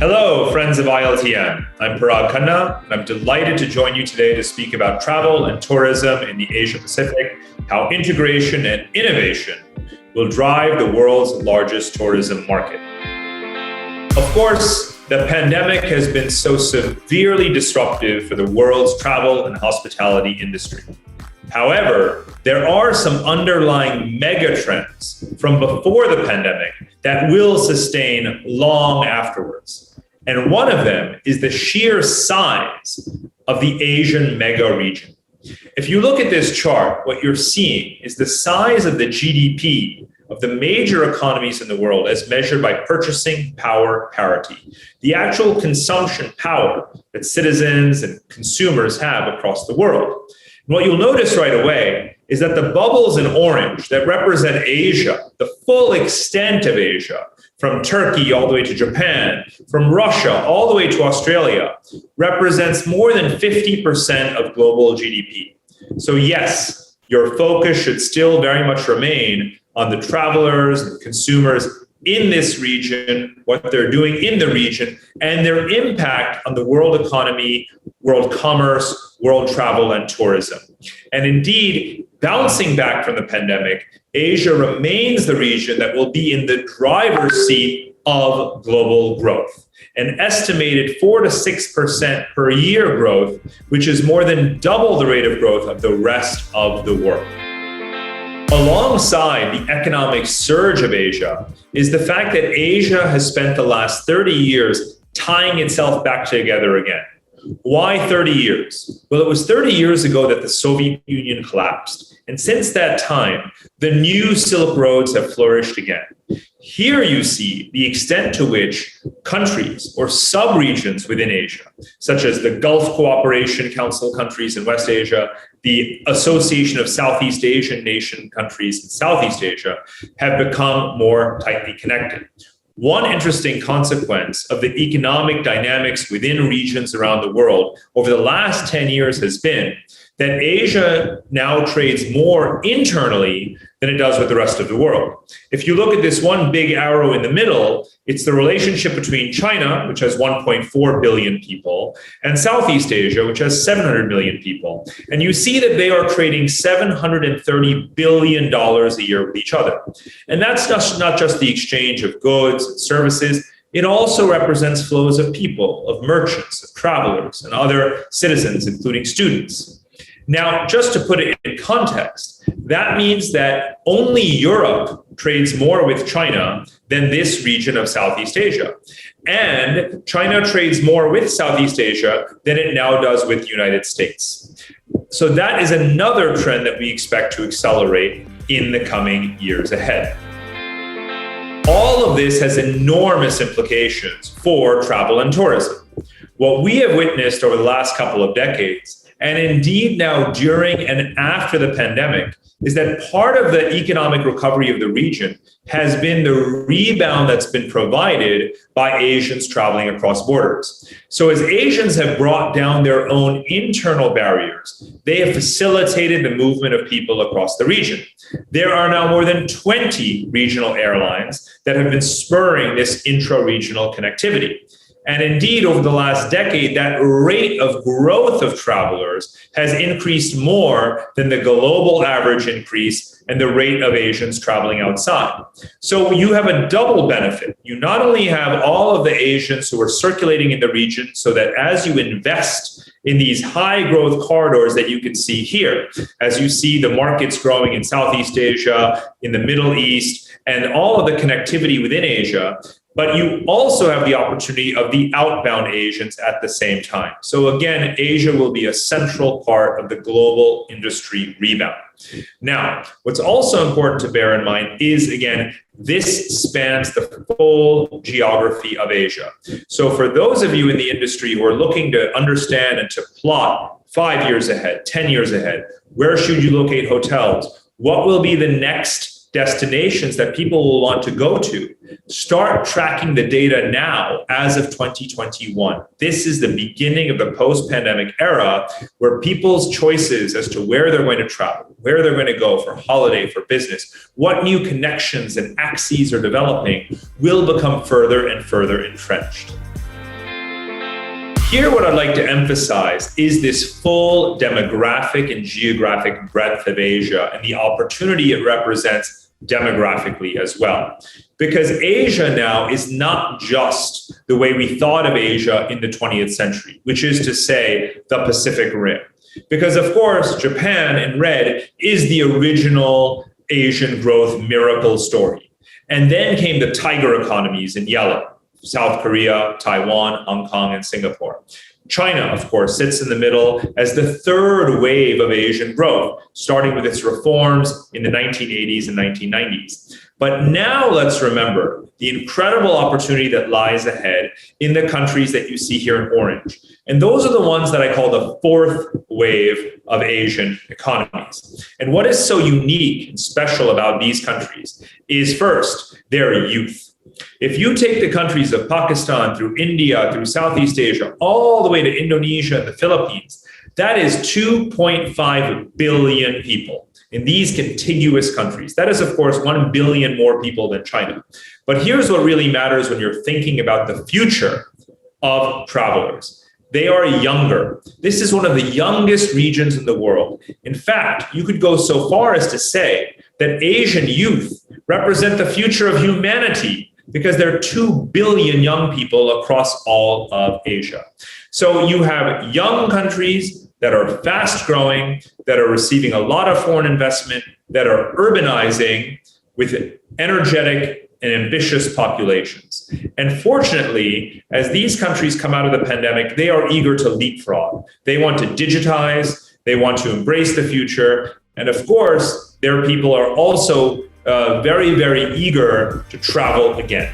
Hello, friends of ILTN. I'm Parag Khanna, and I'm delighted to join you today to speak about travel and tourism in the Asia Pacific, how integration and innovation will drive the world's largest tourism market. Of course, the pandemic has been so severely disruptive for the world's travel and hospitality industry. However, there are some underlying mega trends from before the pandemic that will sustain long afterwards. And one of them is the sheer size of the Asian mega region. If you look at this chart, what you're seeing is the size of the GDP of the major economies in the world as measured by purchasing power parity, the actual consumption power that citizens and consumers have across the world. And what you'll notice right away is that the bubbles in orange that represent Asia, the full extent of Asia, from Turkey all the way to Japan, from Russia all the way to Australia, represents more than 50% of global GDP. So yes, your focus should still very much remain on the travelers and consumers in this region, what they're doing in the region, and their impact on the world economy, world commerce, world travel, and tourism. And indeed, bouncing back from the pandemic, Asia remains the region that will be in the driver's seat of global growth. An estimated 4 to 6% per year growth, which is more than double the rate of growth of the rest of the world. Alongside the economic surge of Asia is the fact that Asia has spent the last 30 years tying itself back together again. Why 30 years? Well, it was 30 years ago that the Soviet Union collapsed. And since that time, the new Silk Roads have flourished again. Here you see the extent to which countries or sub-regions within Asia, such as the Gulf Cooperation Council countries in West Asia, the Association of Southeast Asian Nation countries in Southeast Asia, have become more tightly connected. One interesting consequence of the economic dynamics within regions around the world over the last 10 years has been that Asia now trades more internally than it does with the rest of the world. If you look at this one big arrow in the middle, it's the relationship between China, which has 1.4 billion people, and Southeast Asia, which has 700 million people. And you see that they are trading $730 billion a year with each other. And that's not just the exchange of goods and services. It also represents flows of people, of merchants, of travelers, and other citizens, including students. Now, just to put it in context, that means that only Europe trades more with China than this region of Southeast Asia. And China trades more with Southeast Asia than it now does with the United States. So that is another trend that we expect to accelerate in the coming years ahead. All of this has enormous implications for travel and tourism. What we have witnessed over the last couple of decades, and indeed now during and after the pandemic, is that part of the economic recovery of the region has been the rebound that's been provided by Asians traveling across borders. So as Asians have brought down their own internal barriers, they have facilitated the movement of people across the region. There are now more than 20 regional airlines that have been spurring this intra-regional connectivity. And indeed, over the last decade, that rate of growth of travelers has increased more than the global average increase and the rate of Asians traveling outside. So you have a double benefit. You not only have all of the Asians who are circulating in the region so that as you invest in these high growth corridors that you can see here, as you see the markets growing in Southeast Asia, in the Middle East, and all of the connectivity within Asia, but you also have the opportunity of the outbound Asians at the same time. So again, Asia will be a central part of the global industry rebound. Now, what's also important to bear in mind is, again, this spans the full geography of Asia. So for those of you in the industry who are looking to understand and to plot 5 years ahead, 10 years ahead, where should you locate hotels? What will be the next destinations that people will want to go to? Start tracking the data now as of 2021. This is the beginning of the post-pandemic era where people's choices as to where they're going to travel, where they're going to go for holiday, for business, what new connections and axes are developing will become further and further entrenched. Here, what I'd like to emphasize is this full demographic and geographic breadth of Asia and the opportunity it represents demographically as well. Because Asia now is not just the way we thought of Asia in the 20th century, which is to say the Pacific Rim. Because, of course, Japan in red is the original Asian growth miracle story. And then came the tiger economies in yellow: South Korea, Taiwan, Hong Kong, and Singapore. China, of course, sits in the middle as the third wave of Asian growth, starting with its reforms in the 1980s and 1990s. But now let's remember the incredible opportunity that lies ahead in the countries that you see here in orange. And those are the ones that I call the fourth wave of Asian economies. And what is so unique and special about these countries is, first, their youth. If you take the countries of Pakistan through India, through Southeast Asia, all the way to Indonesia and the Philippines, that is 2.5 billion people in these contiguous countries. That is, of course, 1 billion more people than China. But here's what really matters when you're thinking about the future of travelers. They are younger. This is one of the youngest regions in the world. In fact, you could go so far as to say that Asian youth represent the future of humanity, because there are 2 billion young people across all of Asia. So you have young countries that are fast growing, that are receiving a lot of foreign investment, that are urbanizing with energetic and ambitious populations. And fortunately, as these countries come out of the pandemic, they are eager to leapfrog. They want to digitize, they want to embrace the future. And of course, their people are also very, very eager to travel again.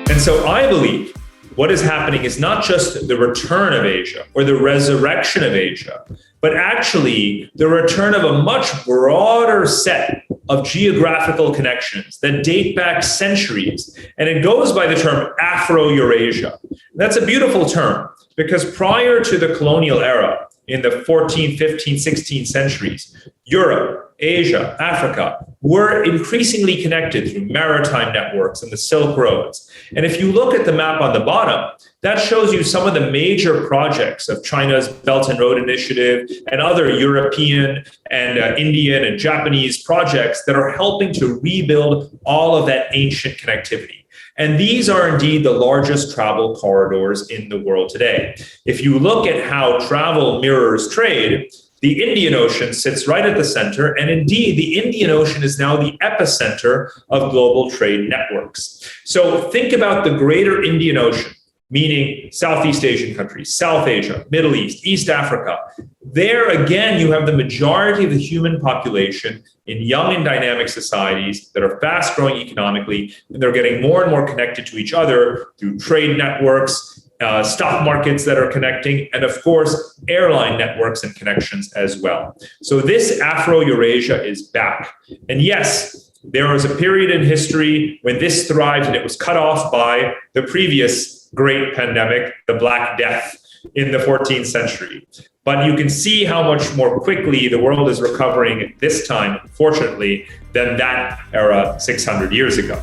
And so I believe what is happening is not just the return of Asia or the resurrection of Asia, but actually the return of a much broader set of geographical connections that date back centuries. And it goes by the term Afroeurasia. That's a beautiful term, because prior to the colonial era, in the 14th, 15th, 16th centuries, Europe, Asia, Africa were increasingly connected through maritime networks and the Silk Roads. And if you look at the map on the bottom, that shows you some of the major projects of China's Belt and Road Initiative and other European and Indian and Japanese projects that are helping to rebuild all of that ancient connectivity. And these are indeed the largest travel corridors in the world today. If you look at how travel mirrors trade, the Indian Ocean sits right at the center. And indeed, the Indian Ocean is now the epicenter of global trade networks. So think about the greater Indian Ocean, meaning Southeast Asian countries, South Asia, Middle East, East Africa. There again, you have the majority of the human population in young and dynamic societies that are fast growing economically, and they're getting more and more connected to each other through trade networks, stock markets that are connecting, and of course, airline networks and connections as well. So this Afro-Eurasia is back. And yes, there was a period in history when this thrived and it was cut off by the previous great pandemic, the Black Death in the 14th century. But you can see how much more quickly the world is recovering this time, fortunately, than that era 600 years ago.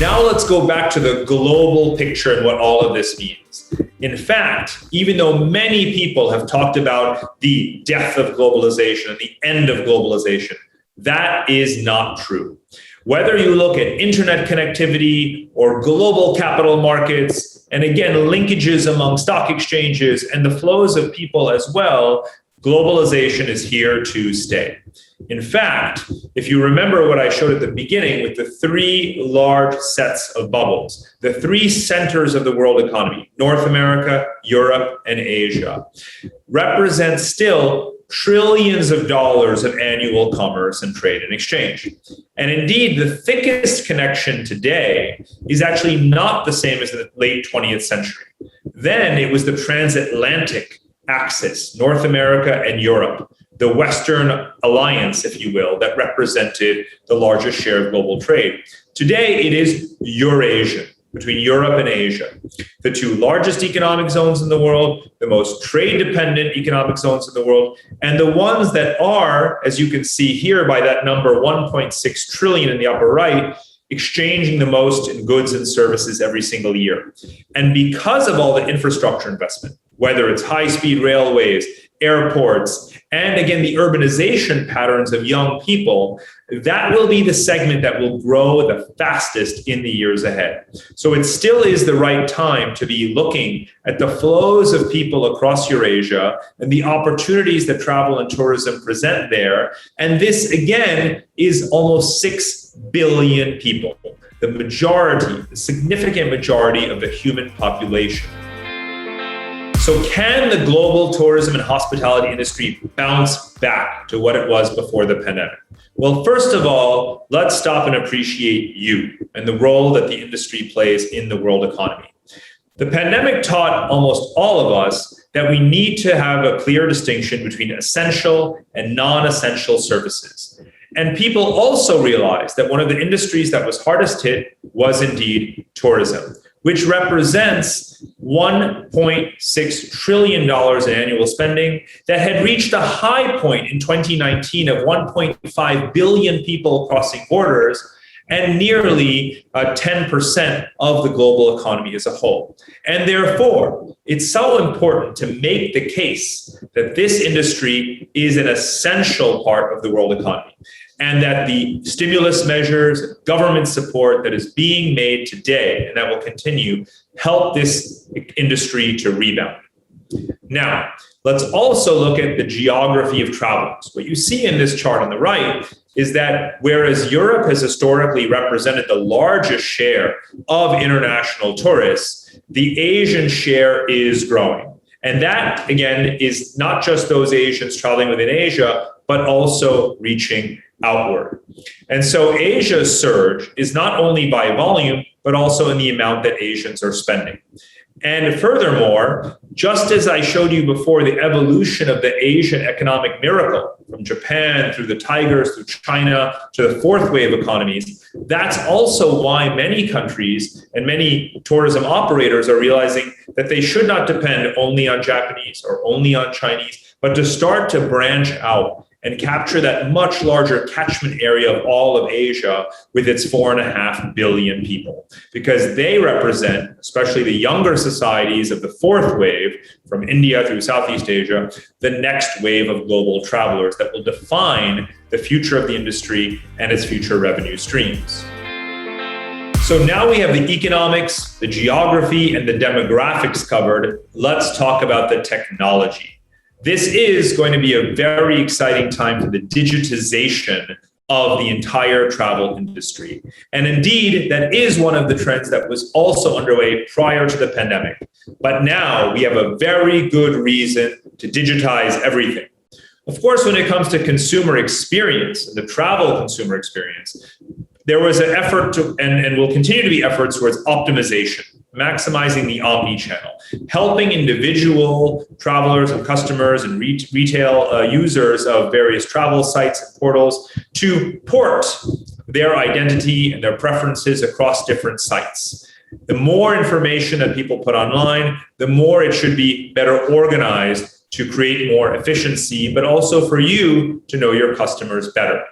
Now let's go back to the global picture and what all of this means. In fact, even though many people have talked about the death of globalization and the end of globalization, that is not true. Whether you look at internet connectivity or global capital markets, and again, linkages among stock exchanges and the flows of people as well, globalization is here to stay. In fact, if you remember what I showed at the beginning with the 3 large sets of bubbles, the 3 centers of the world economy, North America, Europe, and Asia, represent still trillions of dollars of annual commerce and trade and exchange. And indeed, the thickest connection today is actually not the same as the late 20th century. Then it was the transatlantic axis, North America and Europe, the Western alliance, if you will, that represented the largest share of global trade. Today, it is Eurasian, between Europe and Asia, the 2 largest economic zones in the world, the most trade-dependent economic zones in the world, and the ones that are, as you can see here by that number 1.6 trillion in the upper right, exchanging the most in goods and services every single year. And because of all the infrastructure investment, whether it's high-speed railways, airports, and again, the urbanization patterns of young people, that will be the segment that will grow the fastest in the years ahead. So it still is the right time to be looking at the flows of people across Eurasia and the opportunities that travel and tourism present there. And this, again, is almost 6 billion people, the majority, the significant majority of the human population. So can the global tourism and hospitality industry bounce back to what it was before the pandemic? Well, first of all, let's stop and appreciate you and the role that the industry plays in the world economy. The pandemic taught almost all of us that we need to have a clear distinction between essential and non-essential services. And people also realized that one of the industries that was hardest hit was indeed tourism, which represents $1.6 trillion in annual spending that had reached a high point in 2019 of 1.5 billion people crossing borders and nearly 10% of the global economy as a whole. And therefore, it's so important to make the case that this industry is an essential part of the world economy, and that the stimulus measures, government support that is being made today and that will continue help this industry to rebound. Now, let's also look at the geography of travelers. What you see in this chart on the right is that whereas Europe has historically represented the largest share of international tourists, the Asian share is growing. And that, again, is not just those Asians traveling within Asia, but also reaching outward. And so Asia's surge is not only by volume, but also in the amount that Asians are spending. And furthermore, just as I showed you before, the evolution of the Asian economic miracle from Japan through the tigers, through China, to the fourth wave economies, that's also why many countries and many tourism operators are realizing that they should not depend only on Japanese or only on Chinese, but to start to branch out and capture that much larger catchment area of all of Asia with its 4.5 billion people, because they represent, especially the younger societies of the fourth wave from India through Southeast Asia, the next wave of global travelers that will define the future of the industry and its future revenue streams. So now we have the economics, the geography, and the demographics covered. Let's talk about the technology. This is going to be a very exciting time for the digitization of the entire travel industry. And indeed, that is one of the trends that was also underway prior to the pandemic. But now we have a very good reason to digitize everything. Of course, when it comes to consumer experience, the travel consumer experience, there was an effort to, and will continue to be efforts towards optimization, maximizing the omni-channel, helping individual travelers and customers and retail users of various travel sites and portals to port their identity and their preferences across different sites. The more information that people put online, the more it should be better organized to create more efficiency, but also for you to know your customers better.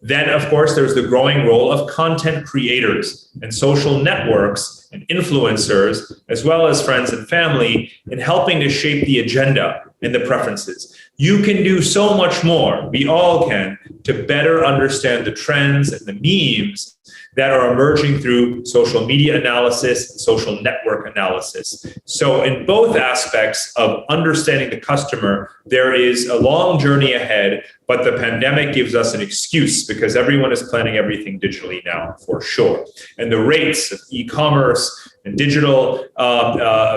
Then, of course, there's the growing role of content creators and social networks and influencers, as well as friends and family, in helping to shape the agenda and the preferences. You can do so much more, we all can, to better understand the trends and the memes that are emerging through social media analysis and social network analysis. So in both aspects of understanding the customer, there is a long journey ahead, but the pandemic gives us an excuse because everyone is planning everything digitally now, for sure. And the rates of e-commerce and digital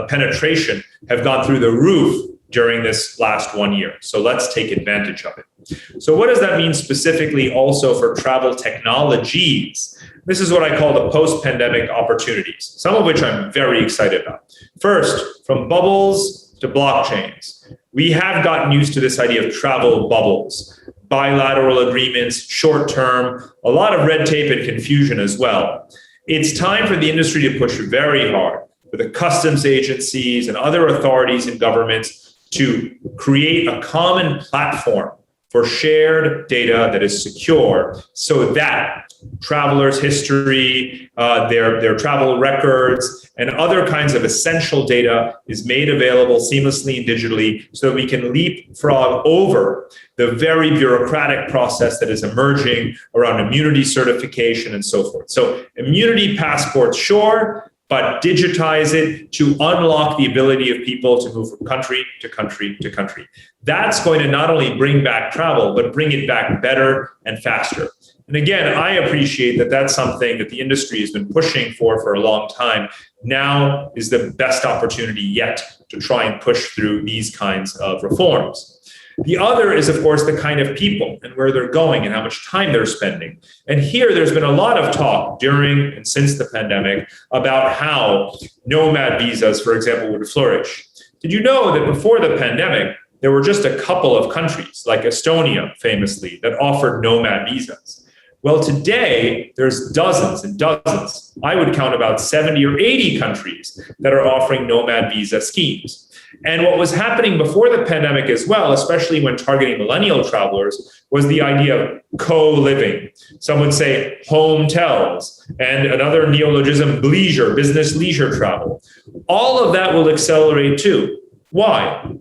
penetration have gone through the roof during this last 1 year. So let's take advantage of it. So what does that mean specifically also for travel technologies? This is what I call the post-pandemic opportunities, some of which I'm very excited about. First, from bubbles to blockchains. We have gotten used to this idea of travel bubbles, bilateral agreements, short-term, a lot of red tape and confusion as well. It's time for the industry to push very hard for the customs agencies and other authorities and governments to create a common platform for shared data that is secure so that travelers' history, their travel records, and other kinds of essential data is made available seamlessly and digitally so that we can leapfrog over the very bureaucratic process that is emerging around immunity certification and so forth. So immunity passports, sure, but digitize it to unlock the ability of people to move from country to country to country. That's going to not only bring back travel, but bring it back better and faster. And again, I appreciate that that's something that the industry has been pushing for a long time. Now is the best opportunity yet to try and push through these kinds of reforms. The other is, of course, the kind of people and where they're going and how much time they're spending. And here there's been a lot of talk during and since the pandemic about how nomad visas, for example, would flourish. Did you know that before the pandemic, there were just a couple of countries, like Estonia famously, that offered nomad visas? Well, today, there's dozens and dozens. I would count about 70 or 80 countries that are offering nomad visa schemes. And what was happening before the pandemic as well, especially when targeting millennial travelers, was the idea of co-living. Some would say hotels, and another neologism, bleisure, business leisure travel. All of that will accelerate too. Why?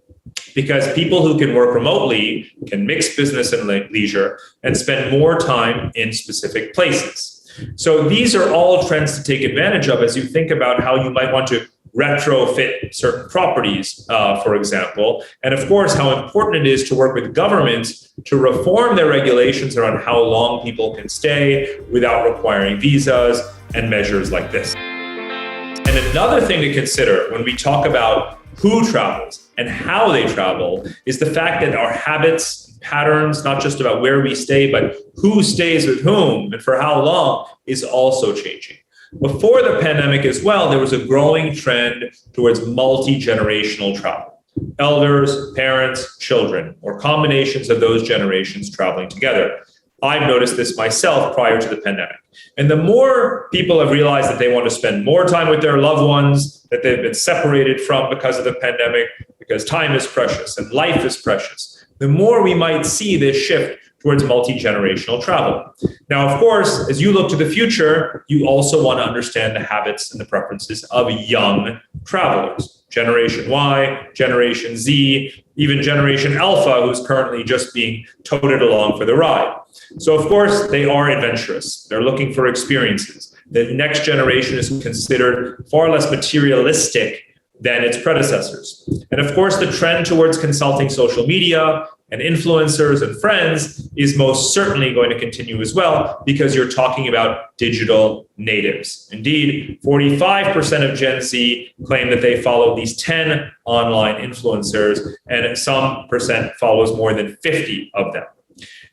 Because people who can work remotely can mix business and leisure and spend more time in specific places. So these are all trends to take advantage of as you think about how you might want to retrofit certain properties, for example. And of course, how important it is to work with governments to reform their regulations around how long people can stay without requiring visas and measures like this. And another thing to consider when we talk about who travels and how they travel is the fact that our habits, patterns, not just about where we stay, but who stays with whom and for how long, is also changing. Before the pandemic as well, there was a growing trend towards multi-generational travel. Elders, parents, children, or combinations of those generations traveling together. I've noticed this myself prior to the pandemic. And the more people have realized that they want to spend more time with their loved ones that they've been separated from because of the pandemic, because time is precious and life is precious, the more we might see this shift towards multi-generational travel. Now, of course, as you look to the future, you also want to understand the habits and the preferences of young travelers. Generation Y, Generation Z, even Generation Alpha, who's currently just being toted along for the ride. So, of course, they are adventurous. They're looking for experiences. The next generation is considered far less materialistic than its predecessors. And of course, the trend towards consulting social media and influencers and friends is most certainly going to continue as well, because you're talking about digital natives. Indeed, 45% of Gen Z claim that they follow these 10 online influencers, and some percent follows more than 50 of them.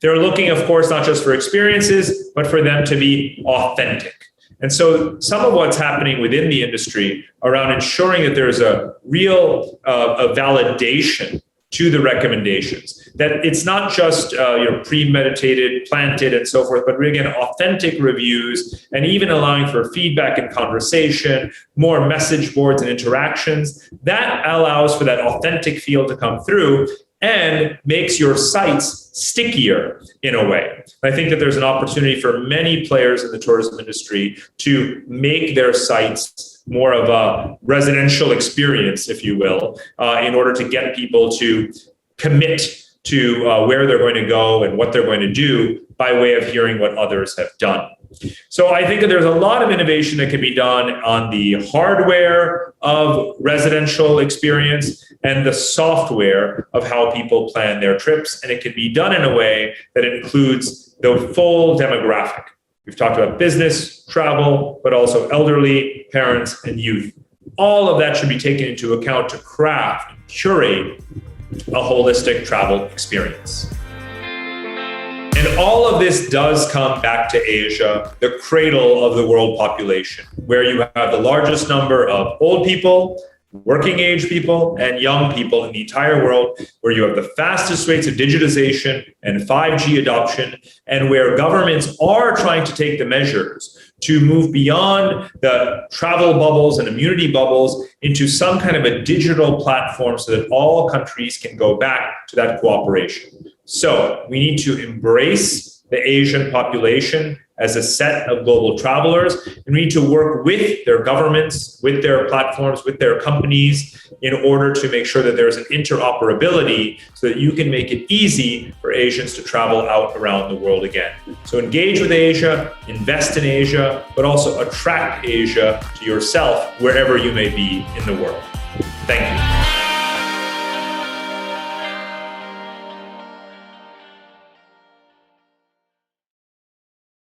They're looking, of course, not just for experiences, but for them to be authentic. And so some of what's happening within the industry around ensuring that there's a real a validation to the recommendations, that it's not just premeditated, planted, and so forth, but again, authentic reviews, and even allowing for feedback and conversation, more message boards and interactions. That allows for that authentic feel to come through and makes your sites stickier in a way. I think that there's an opportunity for many players in the tourism industry to make their sites more of a residential experience, if you will, in order to get people to commit to where they're going to go and what they're going to do by way of hearing what others have done. So I think that there's a lot of innovation that can be done on the hardware of residential experience and the software of how people plan their trips. And it can be done in a way that includes the full demographic. We've talked about business, travel, but also elderly, parents, and youth. All of that should be taken into account to craft and curate a holistic travel experience. And all of this does come back to Asia, the cradle of the world population, where you have the largest number of old people, working age people, and young people in the entire world, where you have the fastest rates of digitization and 5G adoption, and where governments are trying to take the measures to move beyond the travel bubbles and immunity bubbles into some kind of a digital platform so that all countries can go back to that cooperation. So we need to embrace the Asian population as a set of global travelers, and we need to work with their governments, with their platforms, with their companies in order to make sure that there's an interoperability so that you can make it easy for Asians to travel out around the world again. So engage with Asia, invest in Asia, but also attract Asia to yourself wherever you may be in the world. Thank you.